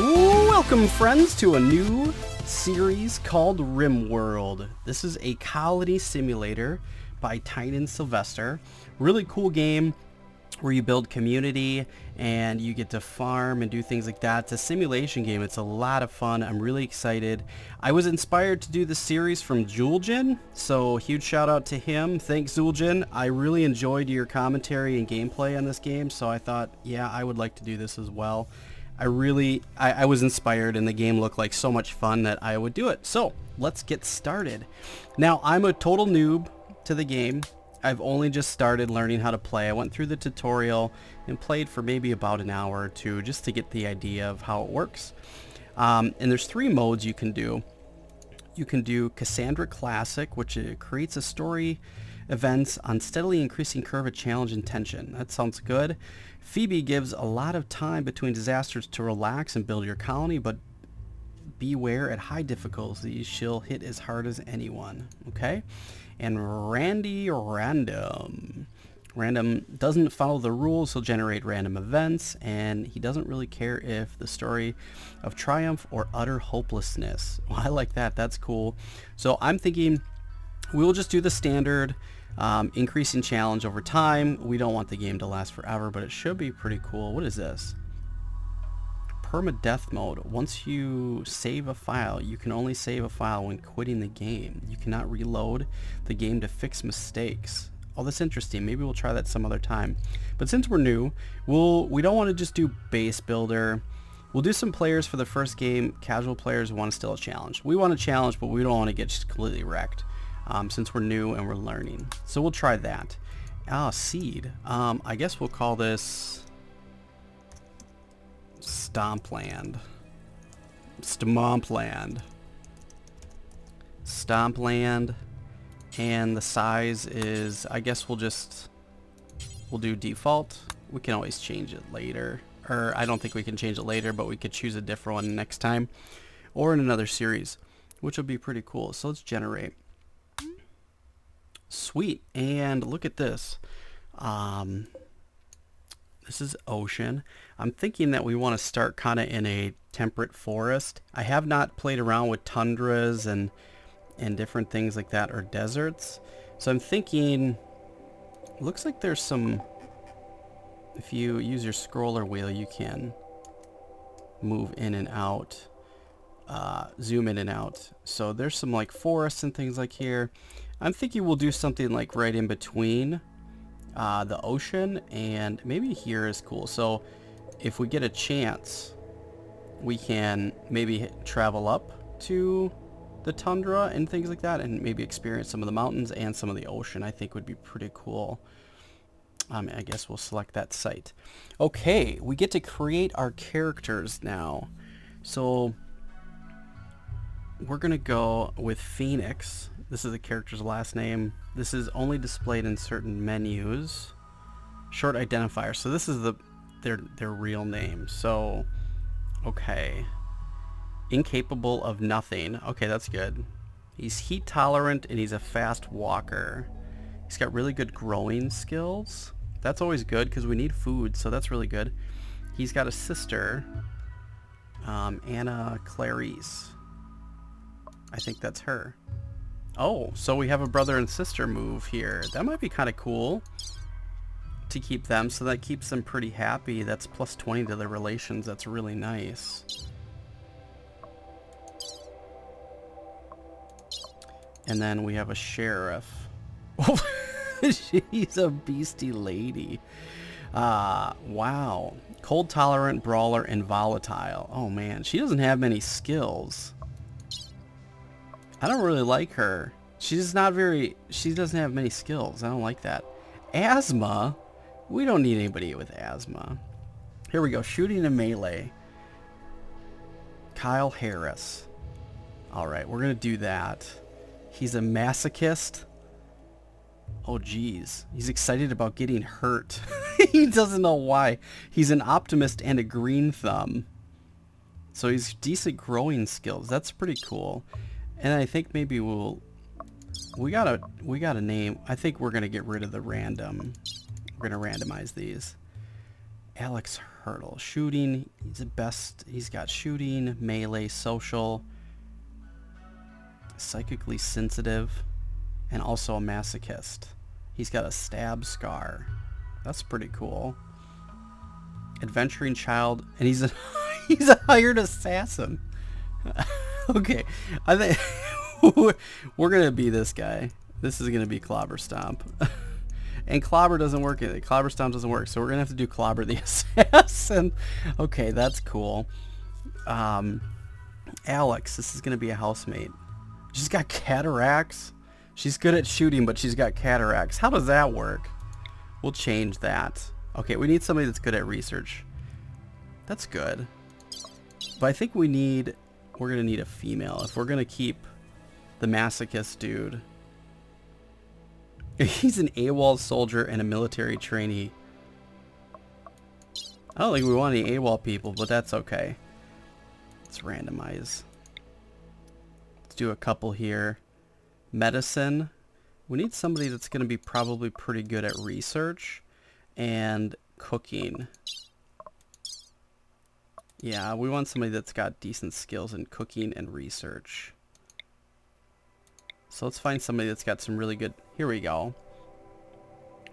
Welcome, friends, to a new series called RimWorld. This is a colony simulator by Titan Sylvester. Really cool game where you build community and you get to farm and do things like that. It's a simulation game. It's a lot of fun. I'm really excited. I was inspired to do the series from Juljin, so huge shout out to him. Thanks, Juljin. I really enjoyed your commentary and gameplay on this game, so I thought, yeah, I would like to do this as well. I was inspired, and the game looked like so much fun that I would do it. So let's get started. Now, I'm a total noob to the game. I've only just started learning how to play. I went through the tutorial and played for maybe about an hour or two just to get the idea of how it works. And there's 3 modes you can do. You can do Cassandra Classic, which creates a story events on steadily increasing curve of challenge and tension. That sounds good. Phoebe gives a lot of time between disasters to relax and build your colony, but beware at high difficulty, she'll hit as hard as anyone. Okay? And Randy Random doesn't follow the rules. He'll generate random events, and he doesn't really care if the story of triumph or utter hopelessness. Well, I like that. That's cool. So I'm thinking we'll just do the standard increasing challenge over time. We don't want the game to last forever, but it should be pretty cool. What is this? Permadeath mode. Once you save a file, you can only save a file when quitting the game. You cannot reload the game to fix mistakes. Oh, that's interesting. Maybe we'll try that some other time. But since we're new, we don't want to just do base builder. We'll do some players for the first game. Casual players want still a challenge. We want a challenge, but we don't want to get just completely wrecked since we're new and we're learning. So we'll try that. Seed. I guess we'll call this Stompland. Stompland. And the size is, I guess we'll do default. We can always change it later. Or I don't think we can change it later, but we could choose a different one next time. Or in another series, which would be pretty cool. So let's generate. Sweet. And look at this. This is ocean. I'm thinking that we want to start kind of in a temperate forest. I have not played around with tundras and different things like that, or deserts. So I'm thinking, looks like there's some, if you use your scroller wheel, you can move in and out, zoom in and out. So there's some like forests and things like here. I'm thinking we'll do something like right in between the ocean, and maybe here is cool. So if we get a chance, we can maybe travel up to the tundra and things like that, and maybe experience some of the mountains and some of the ocean. I think would be pretty cool. I guess we'll select that site. Okay, we get to create our characters now. So we're gonna go with Phoenix. This is the character's last name. This is only displayed in certain menus. Short identifier. So this is their real name. So okay. Incapable of nothing. Okay, that's good. He's heat tolerant and he's a fast walker. He's got really good growing skills. That's always good because we need food, so that's really good. He's got a sister, Anna Clarice. I think that's her. Oh, so we have a brother and sister move here. That might be kind of cool to keep them, so that keeps them pretty happy. That's plus 20 to their relations. That's really nice. And then we have a sheriff. She's a beastie lady. Wow. Cold tolerant, brawler, and volatile. Oh man, she doesn't have many skills. I don't really like her. She doesn't have many skills. I don't like that. Asthma? We don't need anybody with asthma. Here we go. Shooting and melee. Kyle Harris. Alright, we're going to do that. He's a masochist. Oh geez. He's excited about getting hurt. He doesn't know why. He's an optimist and a green thumb. So he's decent growing skills. That's pretty cool. And I think maybe we got a name. I think we're going to get rid of the random. We're going to randomize these. Alex Hurdle. Shooting. He's the best. He's got shooting, melee, social, psychically sensitive, and also a masochist. He's got a stab scar. That's pretty cool. Adventuring child, and he's a he's a hired assassin. Okay, I think we're gonna be this guy. This is gonna be Clobberstomp. And Clobber doesn't work. Clobberstomp doesn't work, so we're gonna have to do Clobber the assassin. Okay, that's cool. Alex, this is gonna be a housemate. She's got cataracts. She's good at shooting, but she's got cataracts. How does that work? We'll change that. Okay, we need somebody that's good at research. That's good. But I think we're gonna need a female if we're gonna keep the masochist dude. He's an AWOL soldier and a military trainee. I don't think we want any AWOL people, but that's okay. Let's randomize. Let's do a couple here. Medicine. We need somebody that's going to be probably pretty good at research and cooking. Yeah, we want somebody that's got decent skills in cooking and research. So let's find somebody that's got some really good... Here we go.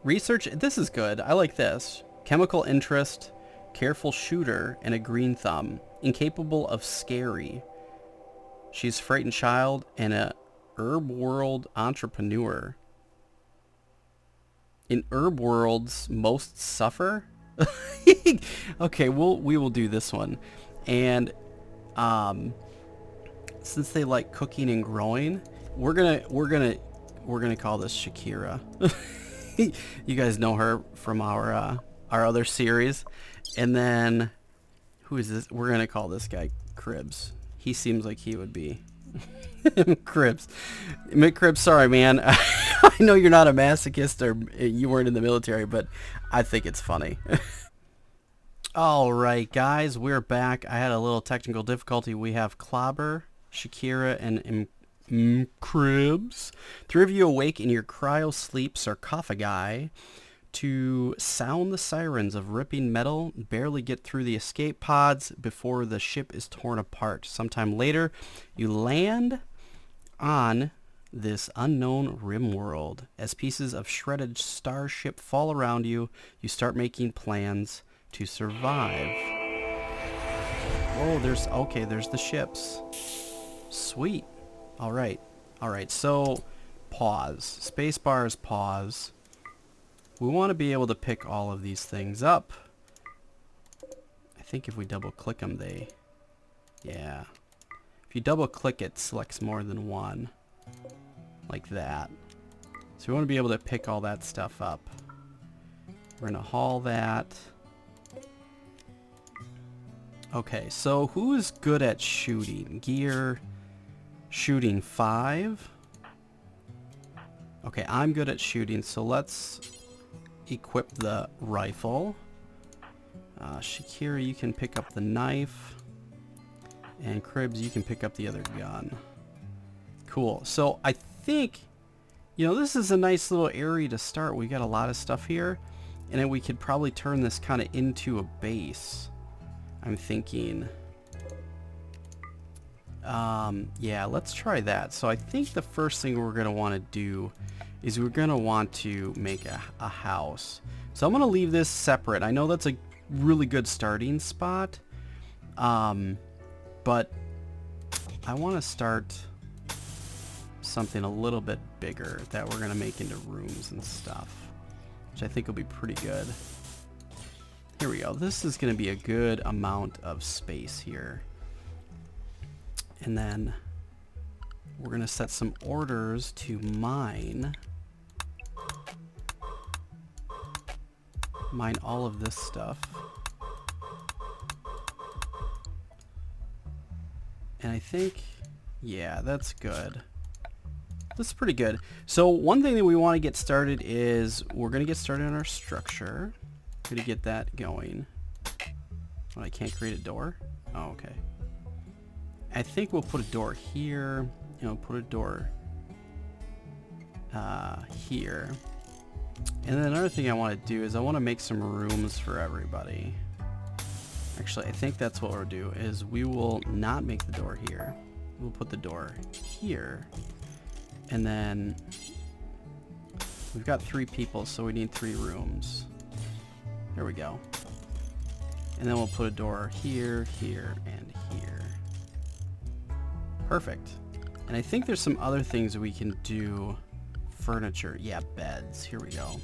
Research. This is good. I like this. Chemical interest, careful shooter, and a green thumb. Incapable of scary. She's frightened child and a herb world entrepreneur. In herb worlds, most suffer. Okay, we will do this one. And since they like cooking and growing, we're gonna call this Shakira. You guys know her from our other series. And then who is this? We're gonna call this guy Cribs. He seems like he would be Cribs. McCribs, sorry man. I know you're not a masochist or you weren't in the military, but I think it's funny. Alright guys, we're back. I had a little technical difficulty. We have Clobber, Shakira, and Cribs. Three of you awake in your cryo-sleep sarcophagi to sound the sirens of ripping metal, barely get through the escape pods before the ship is torn apart. Sometime later, you land on this unknown RimWorld. As pieces of shredded starship fall around you, you start making plans to survive. Oh, there's the ships. Sweet. All right, so pause. Spacebar is pause. We want to be able to pick all of these things up. I think if we double click them, yeah. If you double click it, selects more than one. Like that. So we want to be able to pick all that stuff up. We're going to haul that. Okay, so who is good at shooting? Gear, shooting 5. Okay, I'm good at shooting, so let's equip the rifle. Shakira, you can pick up the knife. And Cribs, you can pick up the other gun. Cool. So I think, this is a nice little area to start. We got a lot of stuff here. And then we could probably turn this kind of into a base. I'm thinking... yeah, let's try that. So I think the first thing we're going to want to do is we're going to want to make a house. So I'm going to leave this separate. I know that's a really good starting spot. But I want to start something a little bit bigger that we're going to make into rooms and stuff, which I think will be pretty good. Here we go. This is going to be a good amount of space here. And then we're going to set some orders to mine all of this stuff. And I think, yeah, that's good. That's pretty good. So one thing that we want to get started is we're going to get started on our structure. Going to get that going. Oh, I can't create a door? Oh, okay. I think we'll put a door here. Put a door here. And then another thing I want to do is I want to make some rooms for everybody. Actually, I think that's what we'll do, is we will not make the door here. We'll put the door here. And then we've got 3 people, so we need 3 rooms. There we go. And then we'll put a door here, here, and here. Perfect. And I think there's some other things we can do. Furniture. Yeah, beds. Here we go.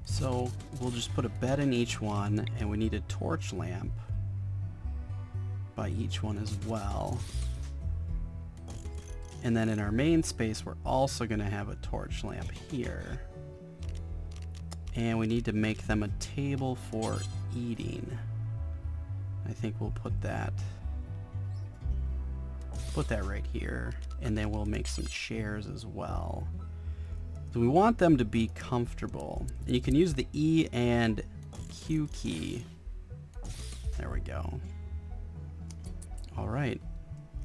So we'll just put a bed in each one, and we need a torch lamp by each one as well. And then in our main space, we're also going to have a torch lamp here. And we need to make them a table for eating. I think we'll put that right here. And then we'll make some chairs as well. So we want them to be comfortable. And you can use the E and Q key. There we go. All right.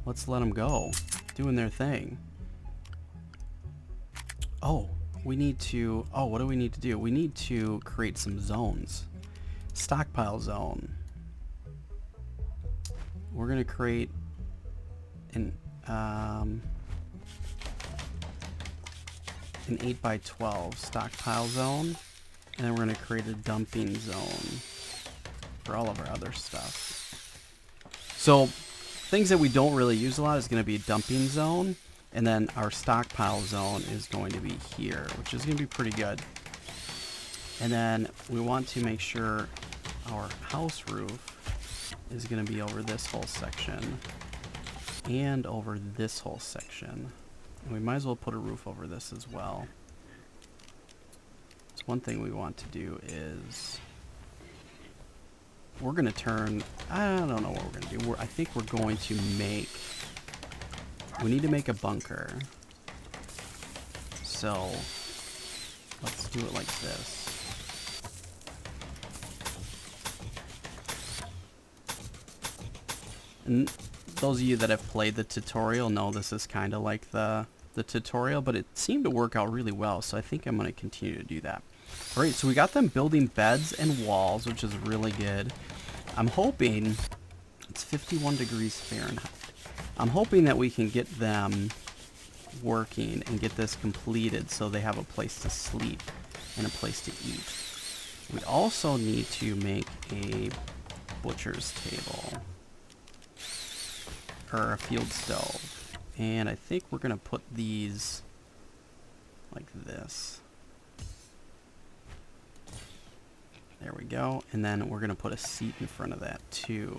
Let's let them go. Doing their thing. Oh, we need to... Oh, what do we need to do? We need to create some zones. Stockpile zone. We're going to create an 8x12 stockpile zone, and then we're going to create a dumping zone for all of our other stuff. So things that we don't really use a lot is going to be a dumping zone, and then our stockpile zone is going to be here, which is going to be pretty good. And then we want to make sure our house roof is going to be over this whole section and over this whole section. And we might as well put a roof over this as well. So one thing we want to do is we're going to turn... I don't know what we're going to do. I think we're going to make... We need to make a bunker. So let's do it like this. And those of you that have played the tutorial know this is kind of like the tutorial, but it seemed to work out really well, so I think I'm going to continue to do that. Alright, so we got them building beds and walls, which is really good. I'm hoping... It's 51 degrees Fahrenheit. I'm hoping that we can get them working and get this completed so they have a place to sleep and a place to eat. We also need to make a butcher's table. Or a field stove. And I think we're going to put these like this. There we go. And then we're going to put a seat in front of that too.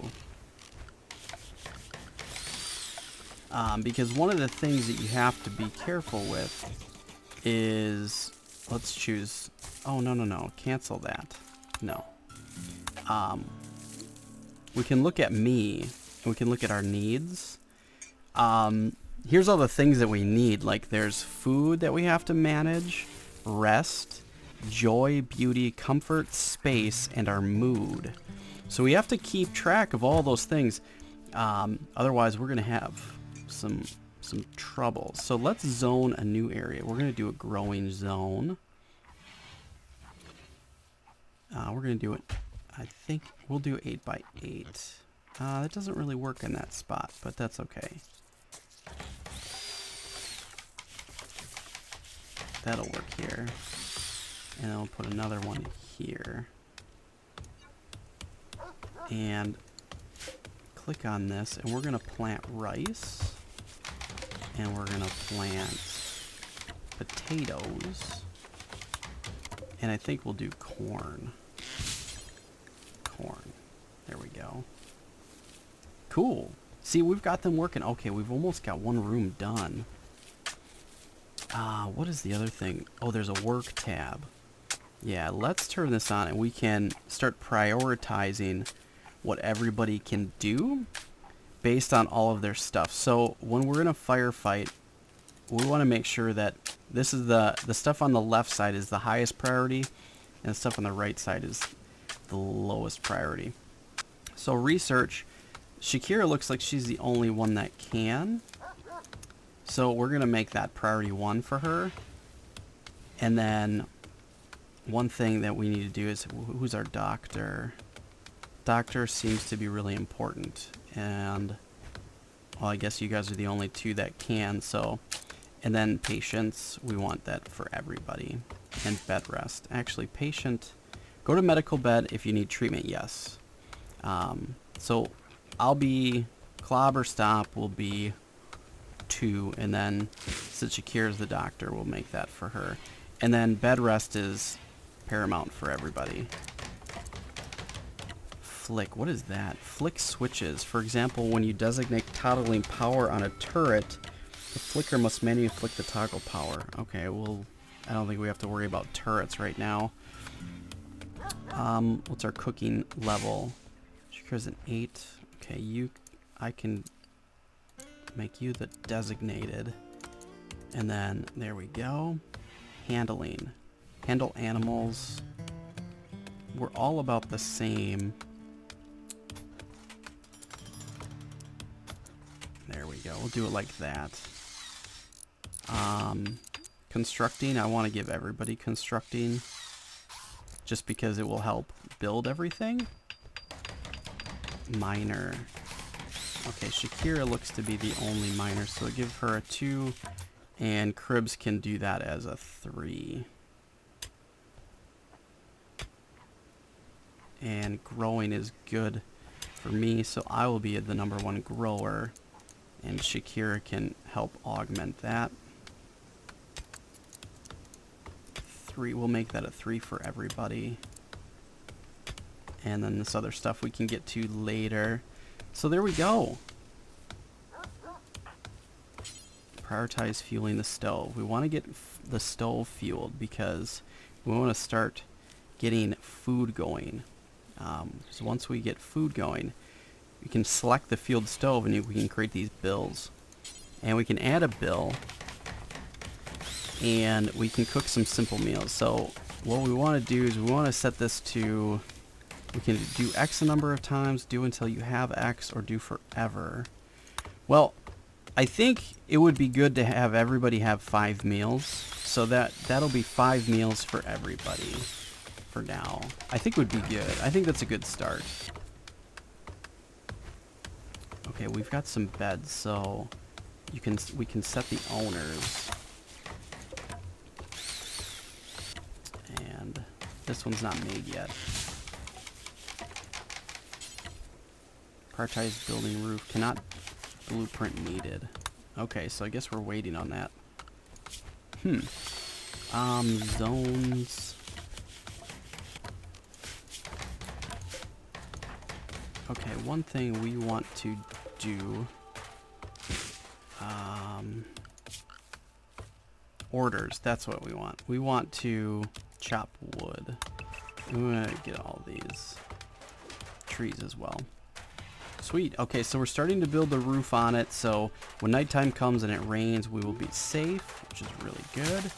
Because one of the things that you have to be careful with is... Let's choose... Oh, no. Cancel that. No. We can look at me... We can look at our needs. Here's all the things that we need. Like there's food that we have to manage, rest, joy, beauty, comfort, space, and our mood. So we have to keep track of all those things. Otherwise, we're going to have some trouble. So let's zone a new area. We're going to do a growing zone. We're going to do it. I think we'll do 8x8. That doesn't really work in that spot, but that's okay. That'll work here. And I'll put another one here. And click on this, and we're going to plant rice. And we're going to plant potatoes. And I think we'll do corn. Corn. There we go. Cool. See, we've got them working. Okay, we've almost got one room done. What is the other thing? Oh, there's a work tab. Yeah, let's turn this on and we can start prioritizing what everybody can do based on all of their stuff. So when we're in a firefight, we want to make sure that this is the stuff on the left side is the highest priority and the stuff on the right side is the lowest priority. So research, Shakira looks like she's the only one that can. So we're going to make that priority 1 for her. And then one thing that we need to do is, who's our doctor? Doctor seems to be really important. And, well, I guess you guys are the only two that can, so. And then patients, we want that for everybody. And bed rest. Actually, patient, go to medical bed if you need treatment, yes. So I'll be, Clobberstomp will be 2, and then since Shakira's the doctor, we'll make that for her. And then bed rest is paramount for everybody. Flick, what is that? Flick switches. For example, when you designate toggling power on a turret, the flicker must manually flick the toggle power. Okay, well, I don't think we have to worry about turrets right now. What's our cooking level? Shakira's an 8. Okay, I can make you the designated. And then, there we go. Handling. Handle animals. We're all about the same. There we go. We'll do it like that. Constructing. I want to give everybody constructing. Just because it will help build everything. Miner. Okay, Shakira looks to be the only miner, so we'll give her a 2. And Cribs can do that as a 3. And growing is good for me, so I will be the number 1 grower. And Shakira can help augment that. 3, we'll make that a 3 for everybody. And then this other stuff we can get to later. So there we go. Prioritize fueling the stove. We want to get the stove fueled because we want to start getting food going. So once we get food going, we can select the fueled stove and we can create these bills. And we can add a bill and we can cook some simple meals. So what we want to do is we want to set this to, we can do X number of times, do until you have X, or do forever. Well, I think it would be good to have everybody have 5 meals. So that'll be 5 meals for everybody for now. I think would be good. I think that's a good start. Okay, we've got some beds, so we can set the owners. And this one's not made yet. Prioritize building roof. Cannot blueprint needed. Okay, so I guess we're waiting on that. Zones. Okay, one thing we want to do. Orders, that's what we want. We want to chop wood. We want to get all these trees as well. Sweet. Okay, so we're starting to build the roof on it, so when nighttime comes and it rains, we will be safe, which is really good.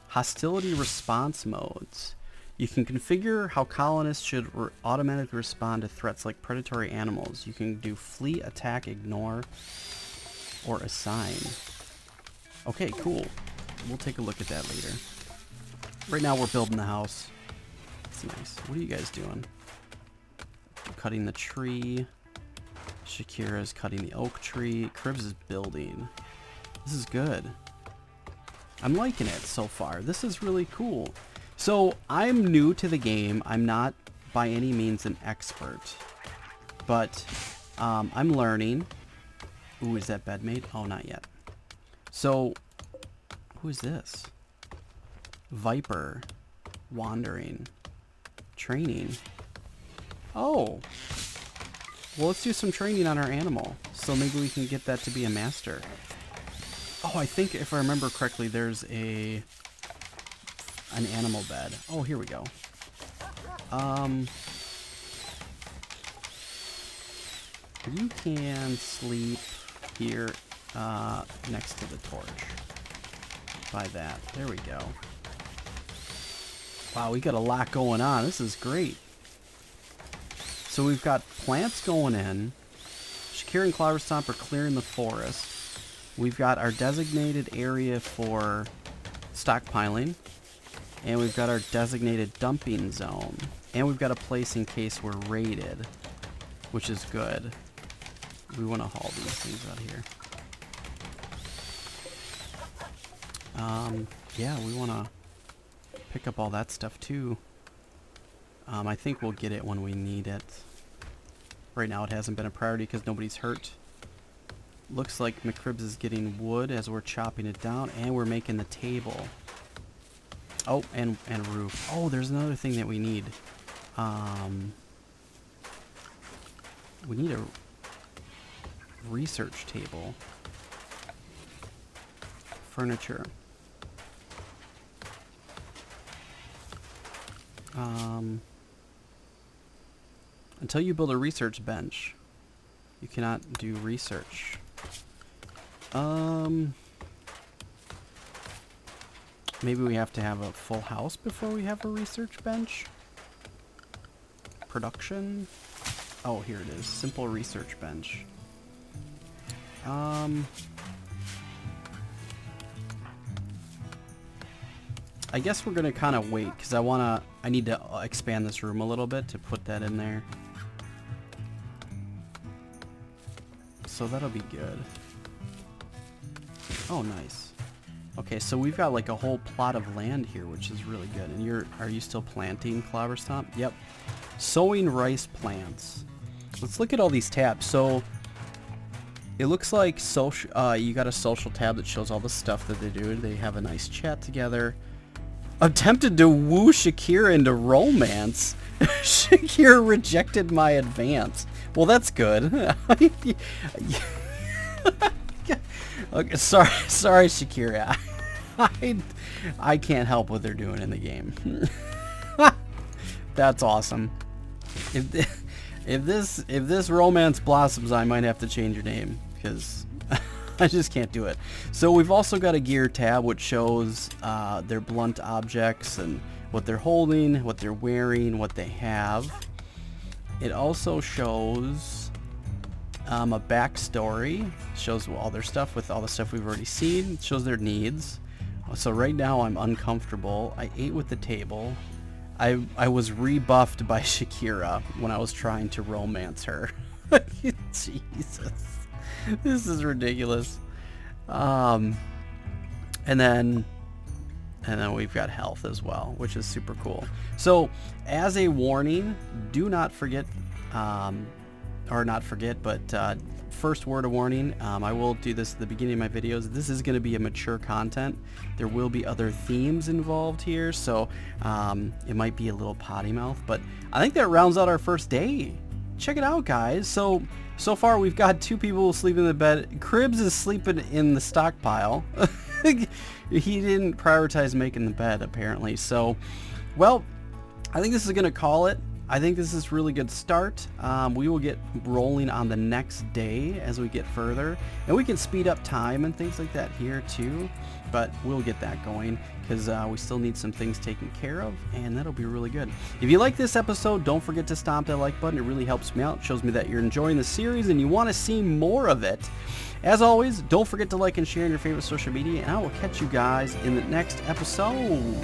Hostility response modes. You can configure how colonists should automatically respond to threats like predatory animals. You can do flee, attack, ignore, or assign. Okay, cool. We'll take a look at that later. Right now we're building the house. It's nice. What are you guys doing? Cutting the tree. Shakira's cutting the oak tree. Cribs is building. This is good. I'm liking it so far. This is really cool. So I'm new to the game. I'm not by any means an expert, but I'm learning. Ooh, is that bed made? Oh, not yet. So who is this? Viper. Wandering. Training. Oh. Well, let's do some training on our animal. So maybe we can get that to be a master. Oh, I think if I remember correctly, there's an animal bed. Oh, here we go. You can sleep here next to the torch. By that. There we go. Wow, we got a lot going on. This is great. So we've got plants going in. Shakira and Clobberstomp are clearing the forest. We've got our designated area for stockpiling. And we've got our designated dumping zone. And we've got a place in case we're raided, which is good. We want to haul these things out here. Yeah, we want to pick up all that stuff too. I think we'll get it when we need it. Right now it hasn't been a priority because nobody's hurt. Looks like McCribs is getting wood as we're chopping it down, and we're making the table. Oh, and roof. Oh, there's another thing that we need. We need a research table. Furniture. Until you build a research bench, you cannot do research. Maybe we have to have a full house before we have a research bench. Production. Oh, here it is. Simple research bench. I guess we're gonna kind of wait because I need to expand this room a little bit to put that in there. So that'll be good. Oh, nice. Okay, so we've got like a whole plot of land here, which is really good. And are you still planting, Clobberstomp? Yep. Sowing rice plants. Let's look at all these tabs. So it looks like social. You got a social tab that shows all the stuff that they do. They have a nice chat together. Attempted to woo Shakira into romance. Shakira rejected my advance. Well, that's good. Okay, sorry, Shakira. I can't help what they're doing in the game. That's awesome. If this romance blossoms, I might have to change your name because I just can't do it. So we've also got a gear tab which shows their blunt objects and what they're holding, what they're wearing, what they have. It also shows a backstory. Shows all their stuff with all the stuff we've already seen. It shows their needs. So right now I'm uncomfortable. I ate with the table. I was rebuffed by Shakira when I was trying to romance her. Jesus. This is ridiculous. And then we've got health as well, which is super cool. So as a warning, do not forget, or not forget, but first word of warning, I will do this at the beginning of my videos. This is going to be a mature content. There will be other themes involved here, so it might be a little potty mouth, but I think that rounds out our first day. Check it out, guys. So far we've got 2 people sleeping in the bed. Cribs is sleeping in the stockpile. He didn't prioritize making the bed, apparently. So, well, I think this is going to call it. I think this is a really good start. We will get rolling on the next day as we get further. And we can speed up time and things like that here too. But we'll get that going because we still need some things taken care of. And that'll be really good. If you like this episode, don't forget to stomp that like button. It really helps me out. It shows me that you're enjoying the series and you want to see more of it. As always, don't forget to like and share on your favorite social media. And I will catch you guys in the next episode.